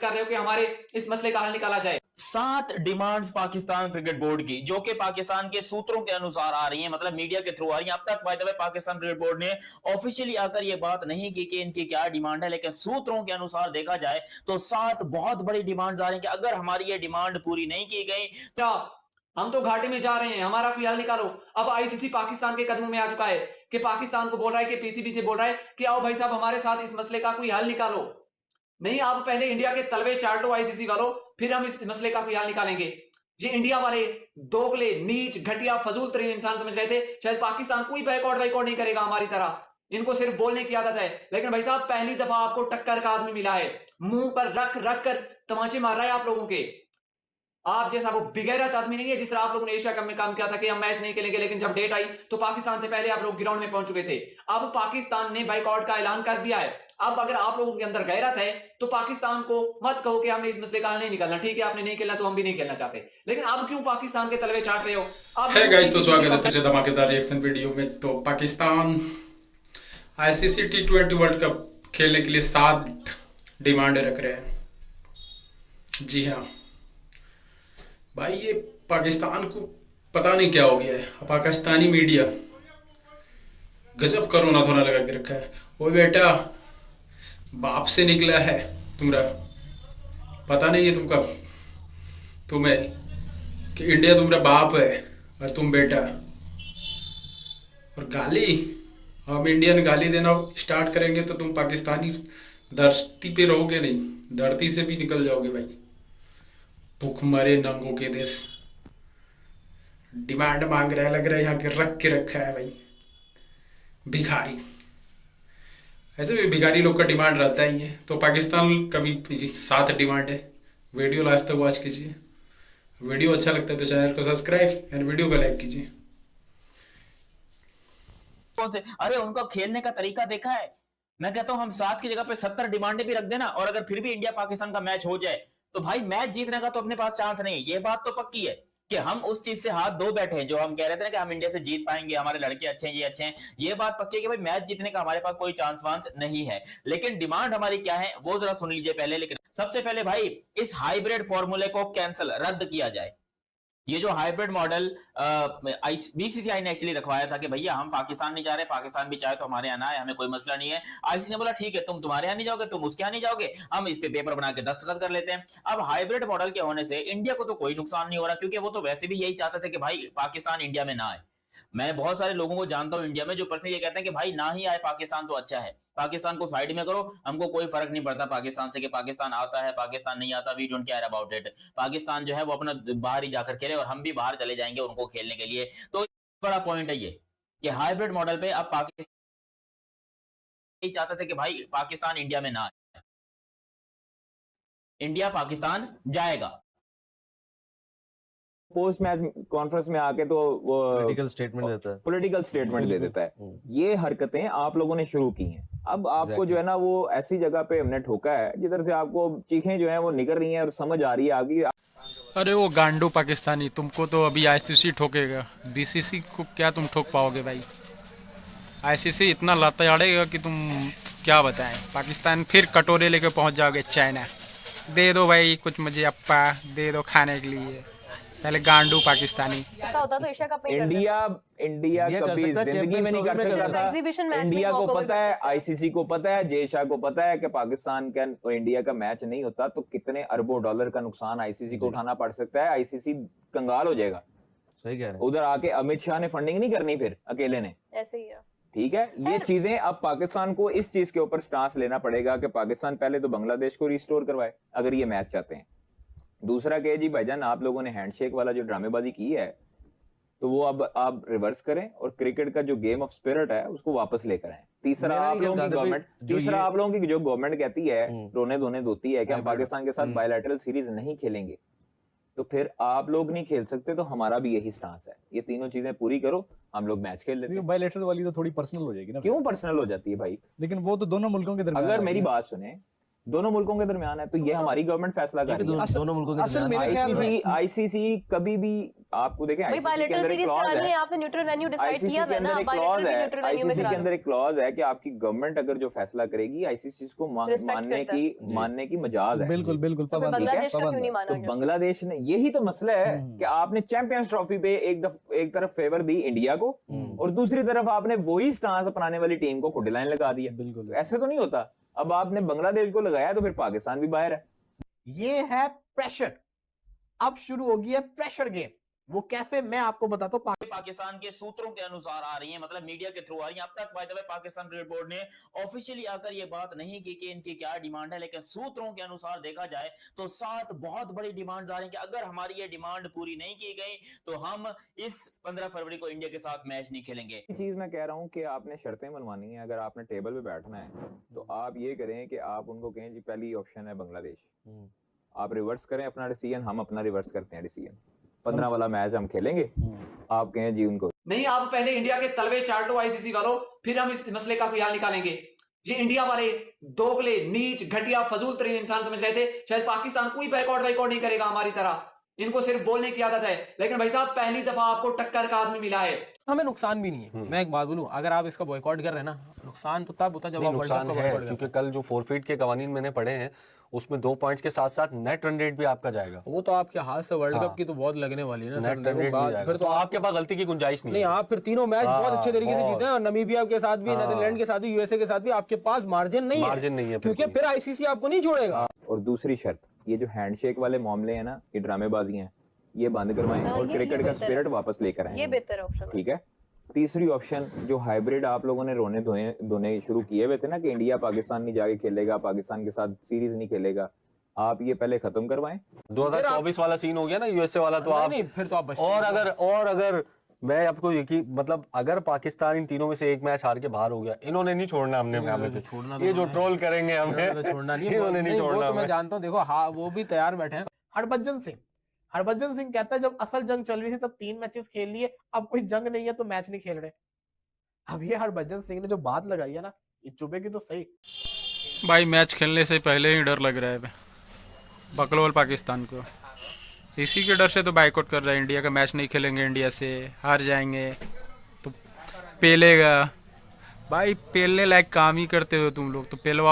कर रहे हो कि हमारे इस मसले का हल निकाला जाए। 7 डिमांड्स पाकिस्तान क्रिकेट बोर्ड की, जो कि पाकिस्तान के सूत्रों के अनुसार आ रही हैं, मतलब मीडिया के थ्रू आ रही हैं। अब तक by the way Pakistan cricket board ने ऑफिशियली आकर ये बात नहीं की कि इनकी क्या डिमांड है, लेकिन सूत्रों के अनुसार देखा जाए तो 7 बहुत बड़ी डिमांड्स आ रही हैं कि अगर हमारी ये डिमांड पूरी नहीं की गई क्या हम तो घाटे में जा रहे हैं, हमारा कोई हल निकालो। अब आईसीसी पाकिस्तान के कदमों में आ चुका है कि पाकिस्तान को बोल रहा है कि पीसीबी से बोल रहा है कि आओ भाई साहब हमारे साथ इस मसले का कोई हल निकालो। नहीं, आप पहले इंडिया के तलवे चाट लो आईसीसी वालों, फिर हम इस मसले का कोई हल निकालेंगे। ये इंडिया वाले दोगले, नीच, घटिया, फजूल तरीन इंसान समझ रहे थे शायद पाकिस्तान कोई बैकआउट नहीं करेगा हमारी तरह, इनको सिर्फ बोलने की आदत है। लेकिन भाई साहब पहली दफा आपको टक्कर का आदमी मिला है, मुंह पर रख रख कर तमाचे मार रहा है आप लोगों के। आप जैसा वो बेगैरत आदमी नहीं है जिस तरह आप लोगों ने एशिया कप में काम किया था कि हम मैच नहीं खेलेंगे, लेकिन जब डेट आई तो पाकिस्तान से पहले आप लोग ग्राउंड में पहुंच चुके थे। अब पाकिस्तान ने बाइकआउट का ऐलान कर दिया है। अब अगर आप लोगों के अंदर गैरत है तो पाकिस्तान को मत कहो कि हमने इस मसले का हल नहीं निकालना। ठीक है, आपने नहीं खेलना तो हम भी नहीं खेलना चाहते, लेकिन अब क्यों पाकिस्तान के तलवे चाट रहे हो? है गाइस, तो स्वागत है फिर से धमाकेदार रिएक्शन वीडियो में। तो Pakistan ICC T20 world cup खेलने के लिए 7 डिमांडें रख रहे हैं। जी हाँ भाई, ये पाकिस्तान को पता नहीं क्या हो गया है। पाकिस्तानी मीडिया गजब कोरोना थोड़ा लगा के रखा है। वो बेटा बाप से निकला है तुम्हारा, पता नहीं है तुमका, तुम्हें कि इंडिया तुम्हारा बाप है और तुम बेटा। और गाली, हम इंडियन गाली देना स्टार्ट करेंगे तो तुम पाकिस्तानी धरती पे रहोगे नहीं, धरती से भी निकल जाओगे भाई। भूखमरे नंगों के देश डिमांड मांग रहा है, लग रहा है यहाँ के रख के रखा है भाई भिखारी। ऐसे भी भिखारी लोग का डिमांड रहता ही है। तो पाकिस्तान का भी 7 डिमांड है। वीडियो लास्ट तक वॉच कीजिए। वीडियो अच्छा लगता है तो चैनल को सब्सक्राइब और वीडियो को लाइक कीजिए। कौन से, अरे उनका खेलने का तरीका देखा है। मैं कहता हूं हम 7 की जगह पे 70 डिमांडें भी रख देना, और अगर फिर भी इंडिया पाकिस्तान का मैच हो जाए तो भाई मैच जीतने का तो अपने पास चांस नहीं है। ये बात तो पक्की है कि हम उस चीज से हाथ धो बैठे हैं, जो हम कह रहे थे ना कि हम इंडिया से जीत पाएंगे, हमारे लड़के अच्छे हैं, ये अच्छे हैं। ये बात पक्की है कि भाई मैच जीतने का हमारे पास कोई चांस वांस नहीं है। लेकिन डिमांड हमारी क्या है वो जरा सुन लीजिए पहले। लेकिन सबसे पहले भाई इस हाइब्रिड फॉर्मूले को कैंसिल, रद्द किया जाए। ये जो हाइब्रिड मॉडल बीसीसीआई ने एक्चुअली रखवाया था कि भैया हम पाकिस्तान नहीं जा रहे, पाकिस्तान भी चाहे तो हमारे यहाँ आए, हमें कोई मसला नहीं है। आईसीसी ने बोला ठीक है, तुम तुम्हारे यहाँ नहीं जाओगे, तुम उसके यहाँ नहीं जाओगे, हम इस पे पेपर बना के दस्तखत कर लेते हैं। अब हाइब्रिड मॉडल के होने से इंडिया को तो कोई नुकसान नहीं हो रहा, क्योंकि वो तो वैसे भी यही चाहते थे कि भाई पाकिस्तान इंडिया में ना आए। मैं बहुत सारे लोगों को जानता हूं इंडिया में जो पर्सनली ये कहते हैं कि भाई ना ही आए पाकिस्तान तो अच्छा है, पाकिस्तान को साइड में करो, हमको कोई फर्क नहीं पड़ता पाकिस्तान से कि पाकिस्तान आता है पाकिस्तान नहीं आता, we don't care about it. Pakistan जो है वो अपना बाहर ही जाकर खेले और हम भी बाहर चले जाएंगे उनको खेलने के लिए। तो बड़ा पॉइंट है ये कि हाइब्रिड मॉडल पे अब पाकिस्तान चाहते थे कि भाई पाकिस्तान इंडिया में ना आए, इंडिया पाकिस्तान जाएगा। पोस्ट मैच कॉन्फ्रेंस में आके तो वो पॉलिटिकल स्टेटमेंट दे देता है। ये हरकतें आप लोगों ने शुरू की हैं। अब आपको जो है ना वो ऐसी जगह पे हमने ठोका है जिधर से आपको चीखें जो है वो निकल रही हैं और समझ आ रही है आपकी। अरे वो गांडू पाकिस्तानी, तुमको तो अभी आईसीसी ठोकेगा, बीसीसी को क्या तुम ठोक पाओगे भाई। आईसीसी इतना लाता जाड़ेगा कि तुम क्या बताएं। पाकिस्तान फिर कटोरे लेके पहुंच जाओगे चाइना, दे दो भाई कुछ मुझे अप्पा, दे दो खाने के लिए। पहले गांडू पाकिस्तानी। ऐसा होता तो एशिया कप में इंडिया कभी जिंदगी में नहीं कर सकता था। एग्जीबिशन मैच इंडिया को पता है, आईसीसी को पता है, जेशा को पता है कि पाकिस्तान का और इंडिया का मैच नहीं होता तो कितने अरबों डॉलर का नुकसान आईसीसी को उठाना पड़ सकता है। आईसीसी कंगाल हो जाएगा। सही कह रहे हैं। उधर आके अमित शाह ने फंडिंग नहीं करनी फिर अकेले ने, ऐसे ही है। ठीक है। ये चीजें अब पाकिस्तान को इस चीज के ऊपर स्टांस लेना पड़ेगा कि पाकिस्तान पहले तो बांग्लादेश को रिस्टोर करवाए अगर ये मैच चाहते हैं। दूसरा क्या है जी भाईजान, आप लोगों ने हैंडशेक वाला जो ड्रामेबाजी की है तो वो अब आप रिवर्स करें और क्रिकेट का जो गेम ऑफ स्पिरिट है उसको वापस लेकर आए। तीसरा आप लोगों की जो गवर्नमेंट कहती है, रोने धोने धोती है कि हम पाकिस्तान के साथ बायलैटरल सीरीज नहीं खेलेंगे, तो फिर आप लोग नहीं खेल सकते तो हमारा भी यही स्टांस है। ये तीनों चीजें पूरी करो, हम लोग मैच खेल लेते हैं। बायलैटरल वाली तो थोड़ी पर्सनल हो जाएगी ना। क्यों पर्सनल हो जाती है भाई? लेकिन वो तो दोनों मुल्कों के दरमियान। अगर मेरी बात सुने, दोनों मुल्कों के दरमियान है, तो ये हमारी गवर्नमेंट फैसला कर रही है। दोनों मुल्कों के असल दरमियान मेरे ख्याल से आईसीसी कभी भी आपको देखें, भाई आईसीसी के बायलैटरल अंदर एक सीरीज क्लॉज करानी है, है, आपने न्यूट्रल वेन्यू डिसाइड आईसीसी किया के है ना, अंदर एक बायलैटरल क्लॉज भी है, न्यूट्रल वेन्यू में आईसीसी करा के लो। अंदर एक क्लॉज है कि आपकी गवर्नमेंट अगर जो फैसला करेगी आईसीसी को Respect करता है। मानने की मजाज है। बिल्कुल बिल्कुल तो फिर पाबंद है। बांग्लादेश का क्यों नहीं तो माना गया? बांग्लादेश ने, यही तो मसला है कि आपने चैंपियंस ट्रॉफी पे एक तरफ फेवर दी इंडिया को और दूसरी तरफ आपने वही स्टांस अपनाने वाली टीम को खुडी लाइन लगा दिया। बिल्कुल ऐसे तो नहीं होता। अब आपने बांग्लादेश को लगाया तो फिर पाकिस्तान भी बाहर है। ये है प्रेशर। अब शुरू हो गई है प्रेशर गेम। वो कैसे, मैं आपको बताता हूँ। पाकिस्तान के सूत्रों के अनुसार आ रही है, मतलब मीडिया के थ्रू आ रही है। अब तक by the way Pakistan cricket board ने ऑफिशियली आकर ये बात नहीं की कि इनकी क्या डिमांड है, लेकिन सूत्रों के अनुसार देखा जाए तो 7 बहुत बड़ी डिमांड आ रही है कि अगर हमारी ये डिमांड पूरी नहीं की गई तो हम इस 15 फरवरी को इंडिया के साथ मैच नहीं खेलेंगे। चीज मैं कह रहा हूँ कि आपने शर्तें मनवानी है। अगर आपने टेबल पे बैठना है तो आप ये करें कि आप उनको कहें जी पहली ऑप्शन है बांग्लादेश, आप रिवर्स करें अपना डिसीजन, हम अपना रिवर्स करते हैं डिसीजन, 15 वाला मैच हम खेलेंगे, आप कहें जी उनको। नहीं, आप पहले इंडिया के तलवे चाटो आईसीसी वालों, फिर हम इस मसले का कोई हल निकालेंगे। ये इंडिया वाले दोगले, नीच, घटिया, फजूल तरीन इंसान समझ रहे थे शायद पाकिस्तान कोई बैकआउट नहीं करेगा हमारी तरह, इनको सिर्फ बोलने की आदत है। लेकिन भाई साहब पहली दफा आपको टक्कर का आदमी मिला है। हमें नुकसान भी नहीं है। मैं एक बात बोलूं, अगर आप इसका बॉयकॉट कर रहे हैं ना, नुकसान तो तब होता है जब आप वर्ल्ड कप का बॉयकॉट क्योंकि कल जो फोरफीट के कवानीन मैंने पढ़े हैं उसमें 2 पॉइंट्स के साथ साथ नेट रन रेट भी आपका जाएगा। वो तो आपके हाथ से वर्ल्ड कप की तो बहुत लगने वाली है ना नेट रन रेट भी जाएगा। फिर तो आपके पास गलती की गुंजाइश नहीं नहीं, है। आप फिर तीनों मैच बहुत अच्छे तरीके से जीते हैं और नमीबिया के साथ भी, नीदरलैंड के साथ भी, यूएसए के साथ भी आपके पास मार्जिन नहीं है क्योंकि फिर आईसीसी आपको नहीं छोड़ेगा। और दूसरी शर्त, ये जो हैंडशेक वाले मामले हैं ना, ये ड्रामेबाजी हैं, ये बंद करवाएं और ये क्रिकेट का बेहतर है। स्पिरिट वापस लेकर आएं। ये बेहतर ऑप्शन है। ठीक है। तीसरी ऑप्शन जो हाइब्रिड आप लोगों ने दोने शुरू किए हुए थे ना कि इंडिया पाकिस्तान नहीं जाके खेलेगा, पाकिस्तान के साथ सीरीज नहीं खेलेगा, आप ये पहले खत्म करवाएं। 2024 वाला सीन हो गया ना यूएसए वाला, तो आप नहीं, फिर तो आप और अगर मैं आपको यकीन, मतलब अगर पाकिस्तान इन तीनों में से एक मैच हार के बाहर हो गया, इन्होंने नहीं छोड़ना हमने ये जो ट्रोल करेंगे हमें छोड़ना नहीं, इन्होंने नहीं छोड़ना। तो मैं जानता हूँ। देखो हाँ, वो भी तैयार बैठे हैं। हरभजन सिंह कहता है जब असल जंग चल रही थी तब 3 मैचेस खेल लिए, अब कोई जंग नहीं है तो मैच नहीं खेल रहे। अब ये हरभजन सिंह ने जो बात लगाई है ना, ये चुभेगी तो सही। भाई मैच खेलने से पहले ही डर लग रहा है बकलोल पाकिस्तान को, इसी के डर से तो बाइकआउट कर रहा है। इंडिया का मैच नहीं खेलेंगे, इंडिया से हार जाएंगे तो पेलेगा। भाई पेलने लायक काम ही करते हो तुम लोग, तो पेलवाओ।